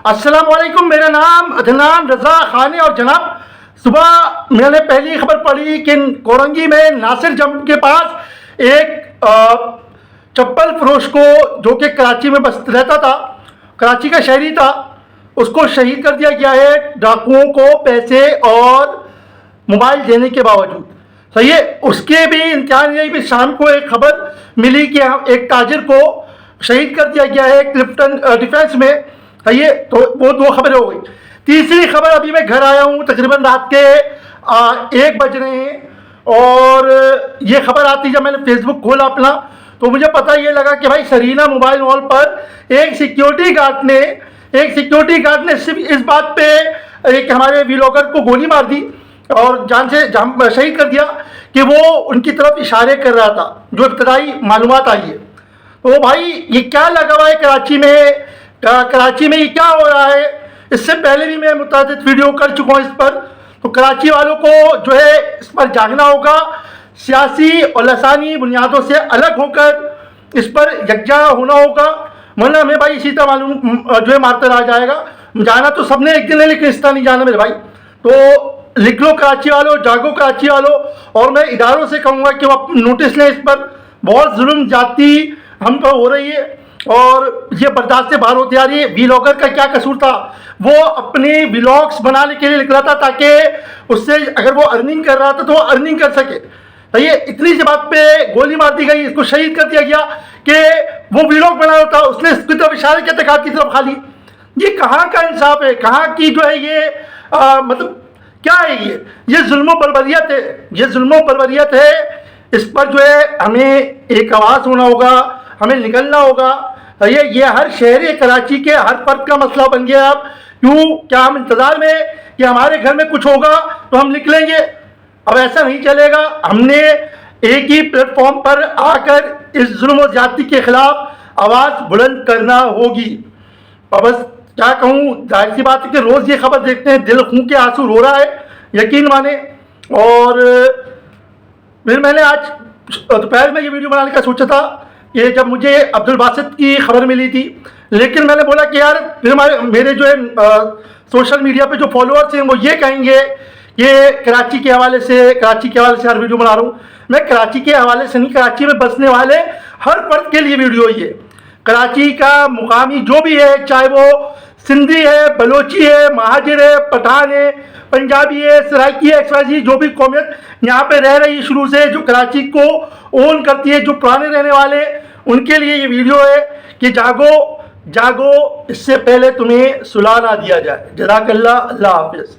अस्सलाम वालेकुम। मेरा नाम अदनान रज़ा खान है और जनाब सुबह मैंने पहली खबर पढ़ी कि कोरंगी में नासिर जंप के पास एक चप्पल फरोश को, जो कि कराची में बस रहता था, कराची का शहरी था, उसको शहीद कर दिया गया है डाकुओं को पैसे और मोबाइल देने के बावजूद। सही है। उसके भी इम्तिहान यही भी शाम को एक खबर मिली कि एक ताजिर को शहीद कर दिया गया है क्लिफ्टन डिफेंस में। सही है। तो वो दो खबरें हो गई। तीसरी खबर, अभी मैं घर आया हूँ, तकरीबन रात के 1 बज रहे हैं और ये खबर आती जब मैंने फेसबुक खोला अपना, तो मुझे पता ये लगा कि भाई सरीना मोबाइल मॉल पर एक सिक्योरिटी गार्ड ने सिर्फ इस बात पे एक हमारे व्लॉगर को गोली मार दी और जान से शहीद कर दिया कि वो उनकी तरफ इशारे कर रहा था, जो इब्तदाई मालूमात आई है। तो भाई ये क्या लगा हुआ है कराची में ये क्या हो रहा है? इससे पहले भी मैं मुतअद्दिद वीडियो कर चुका हूँ इस पर। तो कराची वालों को जो है इस पर जागना होगा, सियासी और लसानी बुनियादों से अलग होकर इस पर यकजा होना होगा, वरना हमें भाई इसी तरह मालूम जो है मारता रह जाएगा। जाना तो सबने एक दिन है, लेकिन इस तरह नहीं जाना मेरे भाई। तो लिख लो कराची वालों, जागो कराची वालों। और मैं इदारों से कहूँगा कि वो नोटिस लें इस पर। बहुत जुल्म जाती हम पर हो रही है और ये बर्दाश्त से बाहर होती आ रही है। व्लॉगर का क्या कसूर था? वो अपने व्लॉग्स बनाने के लिए लिख रहा था ताकि उससे अगर वो अर्निंग कर रहा था तो वो अर्निंग कर सके। तो ये इतनी सी बात पे गोली मार दी गई, इसको शहीद कर दिया गया कि वो व्लॉग बना रहा था, उसने इसकी तरफ इशारे के तकात की तरफ खाली। ये कहाँ का इंसाफ है? कहाँ की जो है ये मतलब क्या है ये जुल्म बरबरियत है। ये जुल्म बरबरियत है। इस पर जो है हमें एक आवाज़ होना होगा, हमें निकलना होगा। ये हर शहरी कराची के हर फर्द का मसला बन गया। अब क्यों, क्या हम इंतज़ार में कि हमारे घर में कुछ होगा तो हम निकलेंगे? अब ऐसा नहीं चलेगा। हमने एक ही प्लेटफॉर्म पर आकर इस जुल्म और ज्यादती के खिलाफ आवाज़ बुलंद करना होगी। और बस क्या कहूँ, जाहिर सी बात है कि रोज़ ये खबर देखते हैं, दिल खून के आंसू रो रहा है, यकीन माने। और फिर मैंने आज दोपहर में ये वीडियो बनाने का सोचा था कि जब मुझे अब्दुल बासित की खबर मिली थी, लेकिन मैंने बोला कि यार फिर मेरे जो है सोशल मीडिया पे जो फॉलोअर्स हैं वो ये कहेंगे कि कराची के हवाले से हर वीडियो बना रहा हूँ। मैं कराची के हवाले से नहीं, कराची में बसने वाले हर फर्द के लिए वीडियो ही है। कराची का मुकामी जो भी है, चाहे वो सिंधी है, बलोची है, महाजिर है, पठान है, पंजाबी है, सराइकी है, एक्सवाइजी, जो भी कौमियत यहाँ पे रह रही शुरू से, जो कराची को ओन करती है, जो पुराने रहने वाले, उनके लिए ये वीडियो है कि जागो, इससे पहले तुम्हें सुला ना दिया जाए। जज़ाकल्लाह, अल्लाह हाफिज़।